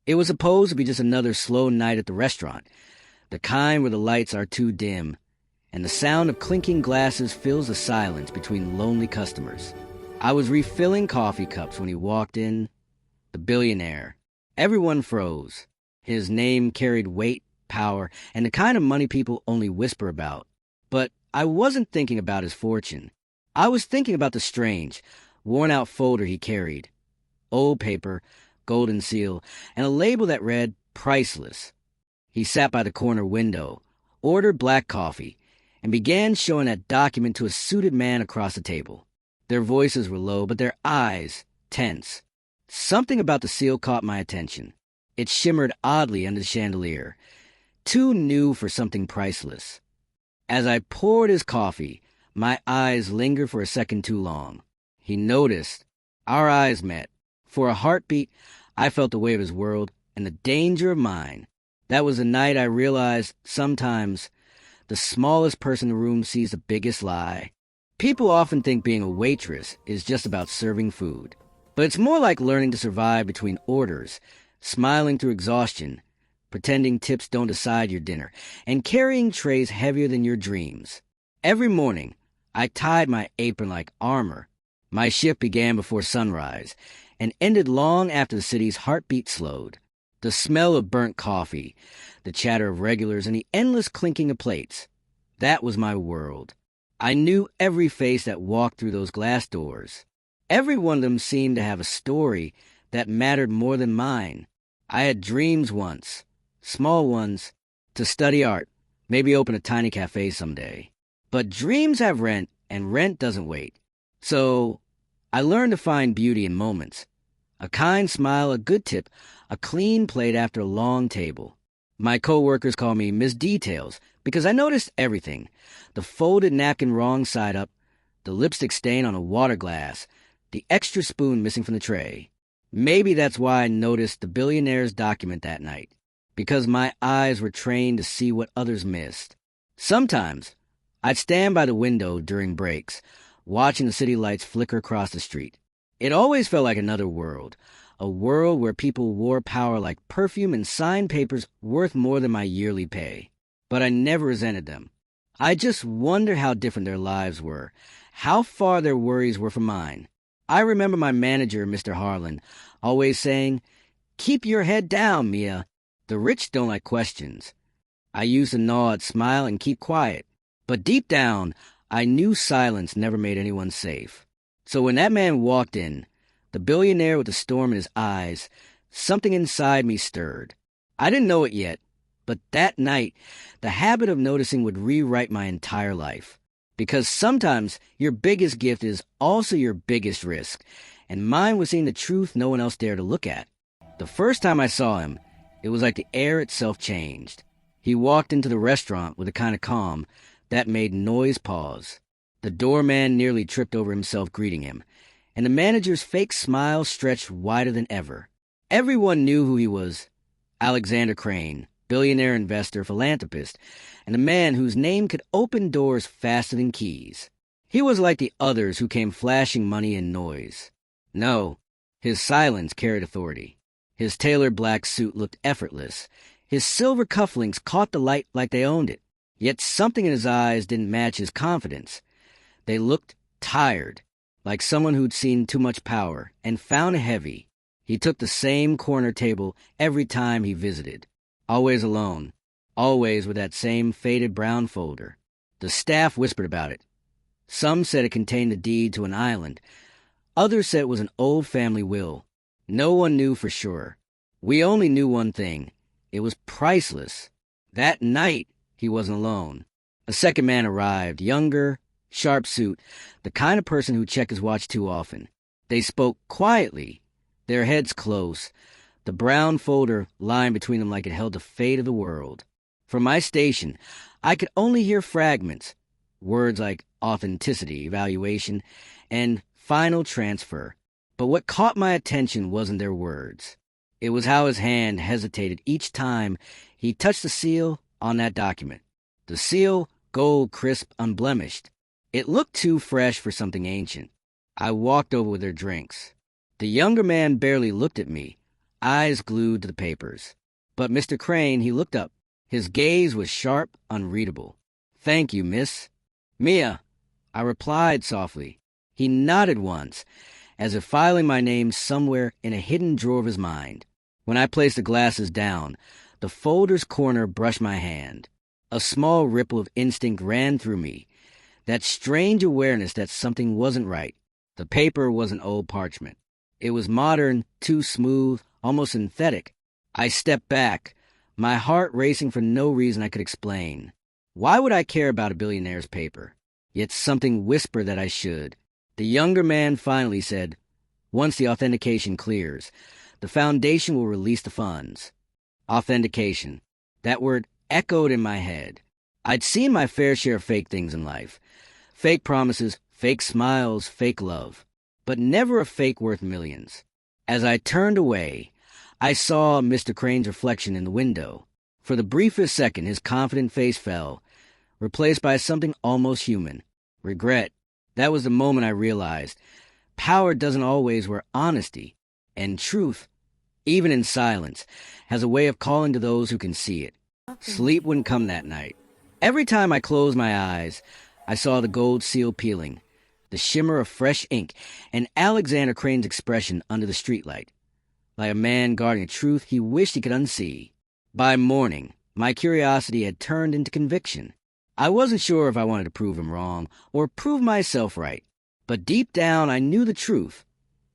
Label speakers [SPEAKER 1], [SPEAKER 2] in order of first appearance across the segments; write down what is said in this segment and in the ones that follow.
[SPEAKER 1] It was supposed to be just another slow night at the restaurant, the kind where the lights are too dim, and the sound of clinking glasses fills the silence between lonely customers. I was refilling coffee cups when he walked in, the billionaire. Everyone froze. His name carried weight, power, and the kind of money people only whisper about. But I wasn't thinking about his fortune. I was thinking about the strange, worn-out folder he carried. Old paper, golden seal, and a label that read Priceless. He sat by the corner window, ordered black coffee, and began showing that document to a suited man across the table. Their voices were low, but their eyes tense. Something about the seal caught my attention. It shimmered oddly under the chandelier, too new for something priceless. As I poured his coffee, my eyes lingered for a second too long. He noticed. Our eyes met. For a heartbeat, I felt the weight of his world and the danger of mine. That was the night I realized sometimes the smallest person in the room sees the biggest lie. People often think being a waitress is just about serving food. But it's more like learning to survive between orders, smiling through exhaustion, pretending tips don't decide your dinner, and carrying trays heavier than your dreams. Every morning, I tied my apron like armor. My shift began before sunrise and ended long after the city's heartbeat slowed. The smell of burnt coffee, the chatter of regulars, and the endless clinking of plates. That was my world. I knew every face that walked through those glass doors. Every one of them seemed to have a story that mattered more than mine. I had dreams once, small ones, to study art, maybe open a tiny cafe someday. But dreams have rent, and rent doesn't wait. So I learned to find beauty in moments. A kind smile, a good tip, a clean plate after a long table. My coworkers call me Miss Details because I noticed everything. The folded napkin wrong side up, the lipstick stain on a water glass, the extra spoon missing from the tray. Maybe that's why I noticed the billionaire's document that night, because my eyes were trained to see what others missed. Sometimes I'd stand by the window during breaks, watching the city lights flicker across the street. It always felt like another world, a world where people wore power like perfume and signed papers worth more than my yearly pay. But I never resented them. I just wondered how different their lives were, how far their worries were from mine. I remember my manager, Mr. Harlan, always saying, "Keep your head down, Mia. The rich don't like questions." I used to nod, smile, and keep quiet. But deep down, I knew silence never made anyone safe. So when that man walked in, the billionaire with the storm in his eyes, something inside me stirred. I didn't know it yet, but that night, the habit of noticing would rewrite my entire life. Because sometimes your biggest gift is also your biggest risk, and mine was seeing the truth no one else dared to look at. The first time I saw him, it was like the air itself changed. He walked into the restaurant with a kind of calm that made noise pause. The doorman nearly tripped over himself greeting him, and the manager's fake smile stretched wider than ever. Everyone knew who he was. Alexander Crane, billionaire investor, philanthropist, and a man whose name could open doors faster than keys. He was like the others who came flashing money and noise. No, his silence carried authority. His tailored black suit looked effortless. His silver cufflinks caught the light like they owned it. Yet something in his eyes didn't match his confidence. They looked tired, like someone who'd seen too much power and found it heavy. He took the same corner table every time he visited. Always alone. Always with that same faded brown folder. The staff whispered about it. Some said it contained the deed to an island. Others said it was an old family will. No one knew for sure. We only knew one thing. It was priceless. That night, he wasn't alone. A second man arrived, younger, sharp suit, the kind of person who'd check his watch too often. They spoke quietly, their heads close, the brown folder lying between them like it held the fate of the world. From my station, I could only hear fragments, words like authenticity, evaluation, and final transfer. But what caught my attention wasn't their words. It was how his hand hesitated each time he touched the seal on that document. The seal, gold, crisp, unblemished. It looked too fresh for something ancient. I walked over with their drinks. The younger man barely looked at me, eyes glued to the papers. But Mr. Crane, he looked up. His gaze was sharp, unreadable. "Thank you, miss." "Mia," I replied softly. He nodded once, as if filing my name somewhere in a hidden drawer of his mind. When I placed the glasses down, the folder's corner brushed my hand. A small ripple of instinct ran through me, that strange awareness that something wasn't right. The paper wasn't old parchment. It was modern, too smooth, almost synthetic. I stepped back, my heart racing for no reason I could explain. Why would I care about a billionaire's paper? Yet something whispered that I should. The younger man finally said, "Once the authentication clears, the foundation will release the funds." Authentication. That word echoed in my head. I'd seen my fair share of fake things in life. Fake promises, fake smiles, fake love. But never a fake worth millions. As I turned away, I saw Mr. Crane's reflection in the window. For the briefest second, his confident face fell, replaced by something almost human. Regret. That was the moment I realized power doesn't always wear honesty, and truth, even in silence, has a way of calling to those who can see it. Sleep wouldn't come that night. Every time I closed my eyes, I saw the gold seal peeling, the shimmer of fresh ink, and Alexander Crane's expression under the streetlight, like a man guarding a truth he wished he could unsee. By morning, my curiosity had turned into conviction. I wasn't sure if I wanted to prove him wrong or prove myself right, but deep down I knew the truth.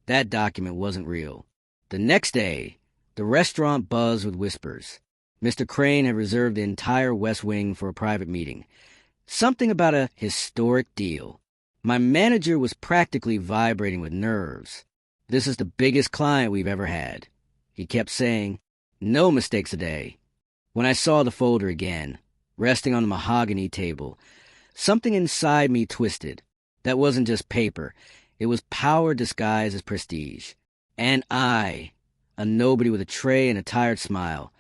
[SPEAKER 1] That document wasn't real. The next day, the restaurant buzzed with whispers. Mr. Crane had reserved the entire West Wing for a private meeting. Something about a historic deal. My manager was practically vibrating with nerves. "This is the biggest client we've ever had," he kept saying. "No mistakes a day." When I saw the folder again, resting on the mahogany table, something inside me twisted. That wasn't just paper. It was power disguised as prestige. And I, a nobody with a tray and a tired smile,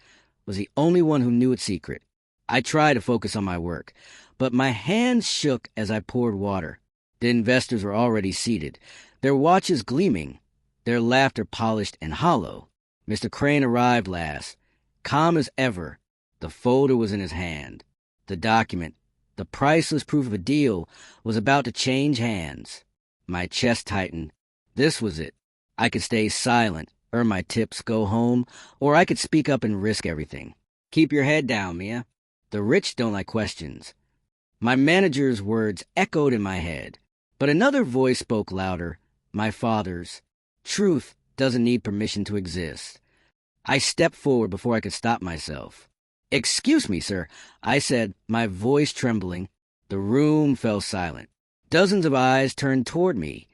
[SPEAKER 1] was the only one who knew its secret. I tried to focus on my work, but my hands shook as I poured water. The investors were already seated, their watches gleaming, their laughter polished and hollow. Mr. Crane arrived last, calm as ever. The folder was in his hand. The document, the priceless proof of a deal, was about to change hands. My chest tightened. This was it. I could stay silent, earn my tips, go home, or I could speak up and risk everything. "Keep your head down, Mia. The rich don't like questions." My manager's words echoed in my head, but another voice spoke louder, my father's. "Truth doesn't need permission to exist." I stepped forward before I could stop myself. "Excuse me, sir," I said, my voice trembling. The room fell silent. Dozens of eyes turned toward me.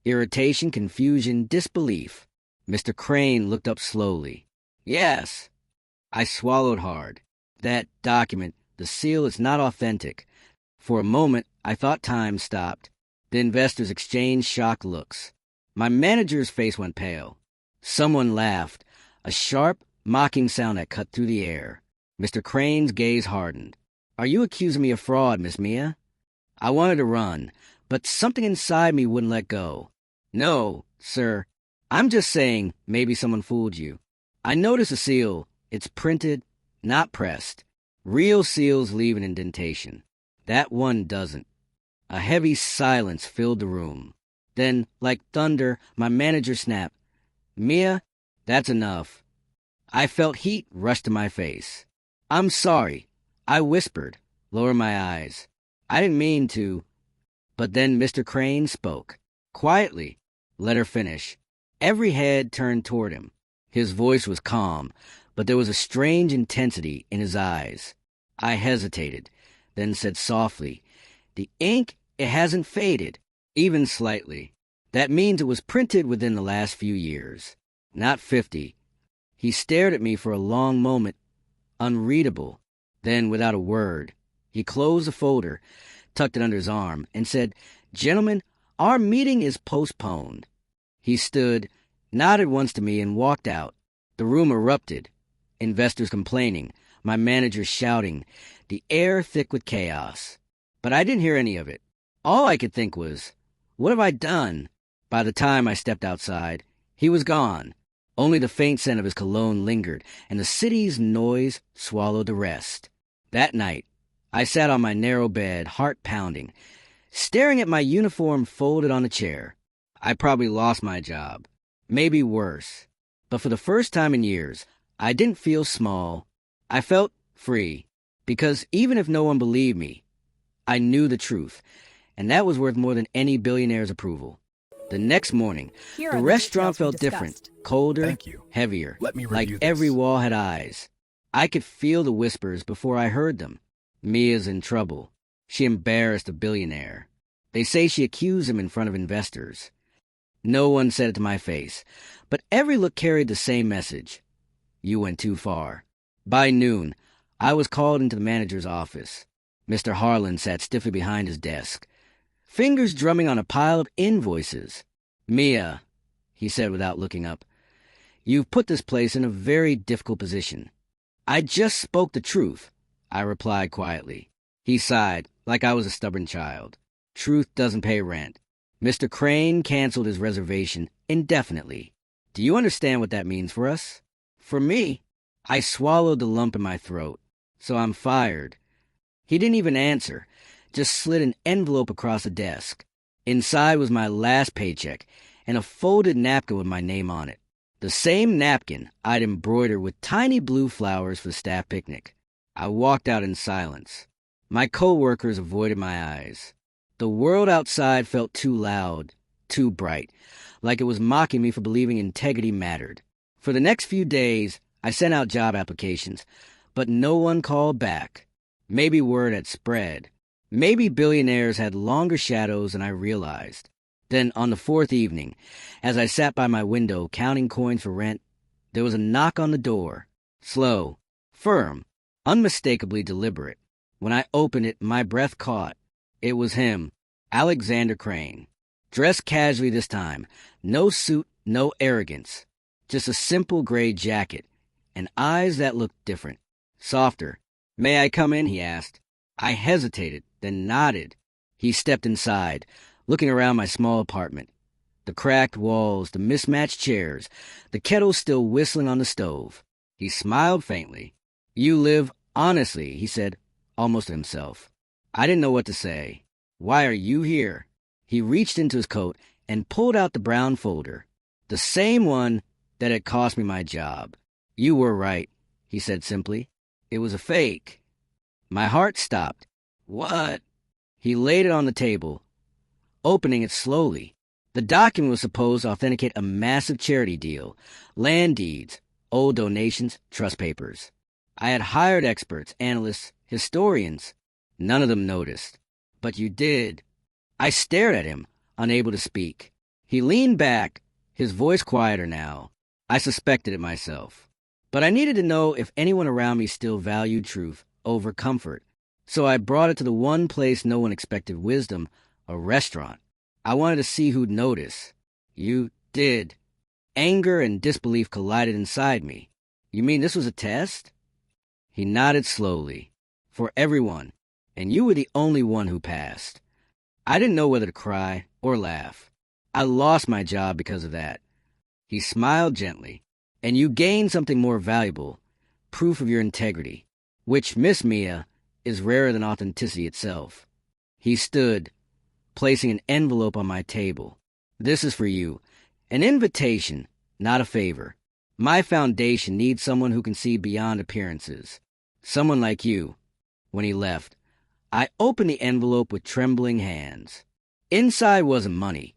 [SPEAKER 1] Irritation, confusion, disbelief. Mr. Crane looked up slowly. "Yes." I swallowed hard. "That document, the seal, is not authentic." For a moment, I thought time stopped. The investors exchanged shocked looks. My manager's face went pale. Someone laughed, a sharp, mocking sound that cut through the air. Mr. Crane's gaze hardened. "Are you accusing me of fraud, Miss Mia?" I wanted to run, but something inside me wouldn't let go. "No, sir. I'm just saying maybe someone fooled you. I noticed a seal. It's printed, not pressed. Real seals leave an indentation. That one doesn't." A heavy silence filled the room. Then, like thunder, my manager snapped. "Mia, that's enough." I felt heat rush to my face. "I'm sorry," I whispered, lowering my eyes. "I didn't mean to." But then Mr. Crane spoke. Quietly. Let her finish. Every head turned toward him. His voice was calm, but there was a strange intensity in his eyes. I hesitated, then said softly, "The ink, it hasn't faded, even slightly. That means it was printed within the last few years, not 50. He stared at me for a long moment, unreadable. Then, without a word, he closed the folder, tucked it under his arm, and said, "Gentlemen, our meeting is postponed." He stood, nodded once to me, and walked out. The room erupted. Investors complaining, my manager shouting, the air thick with chaos. But I didn't hear any of it. All I could think was, what have I done? By the time I stepped outside, he was gone. Only the faint scent of his cologne lingered, and the city's noise swallowed the rest. That night, I sat on my narrow bed, heart pounding, staring at my uniform folded on a chair. I probably lost my job. Maybe worse. But for the first time in years, I didn't feel small. I felt free. Because even if no one believed me, I knew the truth. And that was worth more than any billionaire's approval. The next morning, the restaurant felt different, colder, heavier, like every wall had eyes. I could feel the whispers before I heard them. Mia's in trouble. She embarrassed a billionaire. They say she accused him in front of investors. No one said it to my face, but every look carried the same message. You went too far. By noon, I was called into the manager's office. Mr. Harlan sat stiffly behind his desk, fingers drumming on a pile of invoices. Mia, he said without looking up, you've put this place in a very difficult position. I just spoke the truth, I replied quietly. He sighed, like I was a stubborn child. Truth doesn't pay rent. Mr. Crane canceled his reservation indefinitely. Do you understand what that means for us? For me, I swallowed the lump in my throat. So I'm fired. He didn't even answer, just slid an envelope across the desk. Inside was my last paycheck and a folded napkin with my name on it. The same napkin I'd embroidered with tiny blue flowers for the staff picnic. I walked out in silence. My co-workers avoided my eyes. The world outside felt too loud, too bright, like it was mocking me for believing integrity mattered. For the next few days, I sent out job applications, but no one called back. Maybe word had spread. Maybe billionaires had longer shadows than I realized. Then, on the fourth evening, as I sat by my window counting coins for rent, there was a knock on the door. Slow, firm, unmistakably deliberate. When I opened it, my breath caught. It was him, Alexander Crane. Dressed casually this time. No suit, no arrogance. Just a simple gray jacket, and eyes that looked different. Softer. May I come in? He asked. I hesitated, then nodded. He stepped inside, looking around my small apartment. The cracked walls, the mismatched chairs, the kettle still whistling on the stove. He smiled faintly. You live honestly, he said, almost to himself. I didn't know what to say. Why are you here? He reached into his coat and pulled out the brown folder, the same one that had cost me my job. You were right, he said simply. It was a fake. My heart stopped. What? He laid it on the table, opening it slowly. The document was supposed to authenticate a massive charity deal, land deeds, old donations, trust papers. I had hired experts, analysts, historians. None of them noticed. But you did. I stared at him, unable to speak. He leaned back, his voice quieter now. I suspected it myself. But I needed to know if anyone around me still valued truth over comfort. So I brought it to the one place no one expected wisdom, a restaurant. I wanted to see who'd notice. You did. Anger and disbelief collided inside me. You mean this was a test? He nodded slowly. For everyone. And you were the only one who passed. I didn't know whether to cry or laugh. I lost my job because of that. He smiled gently. And you gained something more valuable, proof of your integrity, which, Miss Mia, is rarer than authenticity itself. He stood, placing an envelope on my table. This is for you. An invitation, not a favor. My foundation needs someone who can see beyond appearances. Someone like you. When he left, I opened the envelope with trembling hands. Inside wasn't money.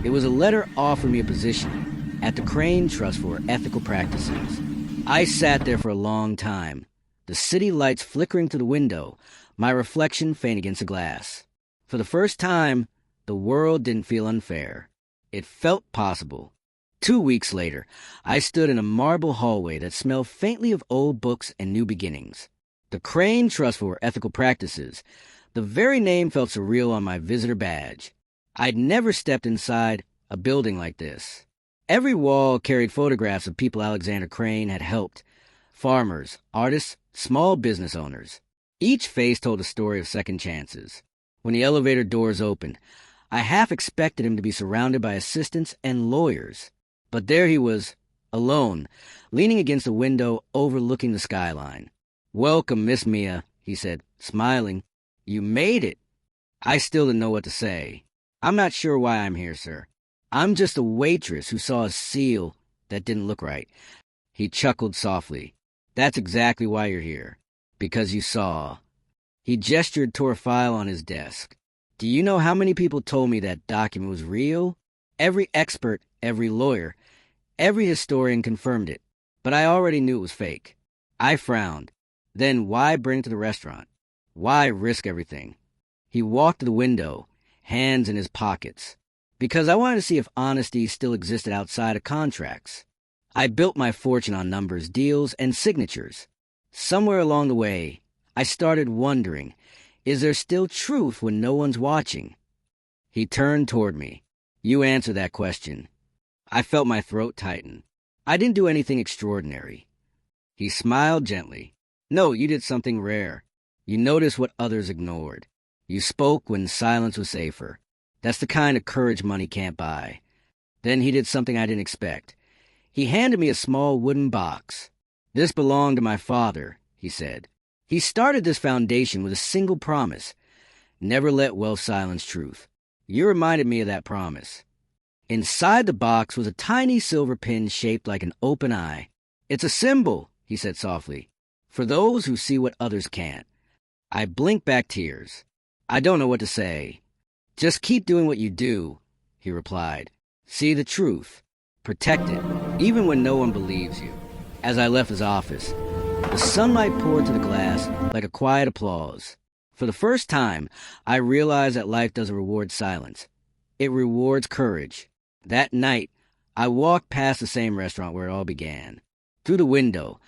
[SPEAKER 1] It was a letter offering me a position at the Crane Trust for Ethical Practices. I sat there for a long time, the city lights flickering through the window, my reflection faint against the glass. For the first time, the world didn't feel unfair. It felt possible. 2 weeks later, I stood in a marble hallway that smelled faintly of old books and new beginnings. The Crane Trust for Ethical Practices. The very name felt surreal on my visitor badge. I'd never stepped inside a building like this. Every wall carried photographs of people Alexander Crane had helped. Farmers, artists, small business owners. Each face told a story of second chances. When the elevator doors opened, I half expected him to be surrounded by assistants and lawyers. But there he was, alone, leaning against a window overlooking the skyline. "Welcome, Miss Mia," he said, smiling. "You made it." I still didn't know what to say. "I'm not sure why I'm here, sir. I'm just a waitress who saw a seal that didn't look right." He chuckled softly. "That's exactly why you're here. Because you saw." He gestured toward a file on his desk. "Do you know how many people told me that document was real? Every expert, every lawyer, every historian confirmed it. But I already knew it was fake." I frowned. Then why bring it to the restaurant? Why risk everything? He walked to the window, hands in his pockets. "Because I wanted to see if honesty still existed outside of contracts. I built my fortune on numbers, deals, and signatures. Somewhere along the way, I started wondering, is there still truth when no one's watching?" He turned toward me. "You answer that question." I felt my throat tighten. "I didn't do anything extraordinary." He smiled gently. "No, you did something rare. You noticed what others ignored. You spoke when silence was safer. That's the kind of courage money can't buy." Then he did something I didn't expect. He handed me a small wooden box. "This belonged to my father," he said. "He started this foundation with a single promise: never let wealth silence truth. You reminded me of that promise." Inside the box was a tiny silver pin shaped like an open eye. "It's a symbol," he said softly, "for those who see what others can't." I blinked back tears. "I don't know what to say." "Just keep doing what you do," he replied. "See the truth. Protect it, even when no one believes you." As I left his office, the sunlight poured through the glass like a quiet applause. For the first time, I realized that life doesn't reward silence. It rewards courage. That night, I walked past the same restaurant where it all began. Through the window,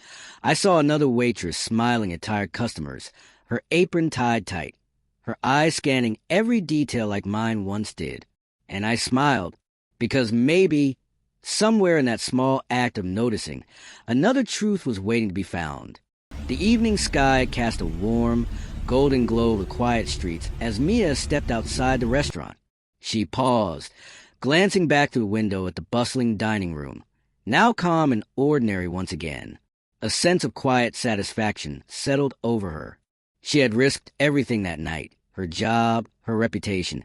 [SPEAKER 1] I saw another waitress smiling at tired customers, her apron tied tight, her eyes scanning every detail like mine once did. And I smiled, because maybe, somewhere in that small act of noticing, another truth was waiting to be found. The evening sky cast a warm, golden glow over the quiet streets as Mia stepped outside the restaurant. She paused, glancing back through the window at the bustling dining room, now calm and ordinary once again. A sense of quiet satisfaction settled over her. She had risked everything that night, her job, her reputation,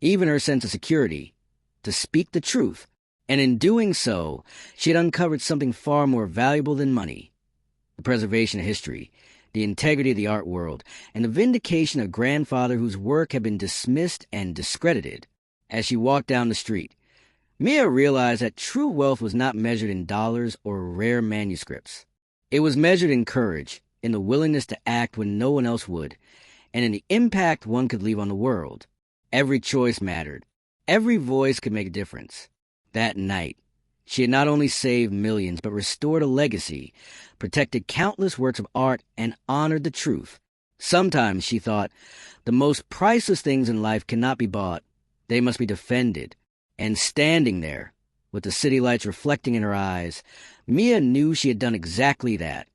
[SPEAKER 1] even her sense of security, to speak the truth. And in doing so, she had uncovered something far more valuable than money: the preservation of history, the integrity of the art world, and the vindication of a grandfather whose work had been dismissed and discredited. As she walked down the street, Mia realized that true wealth was not measured in dollars or rare manuscripts. It was measured in courage, in the willingness to act when no one else would, and in the impact one could leave on the world. Every choice mattered. Every voice could make a difference. That night, she had not only saved millions, but restored a legacy, protected countless works of art, and honored the truth. Sometimes, she thought, the most priceless things in life cannot be bought. They must be defended. And standing there, with the city lights reflecting in her eyes, Mia knew she had done exactly that.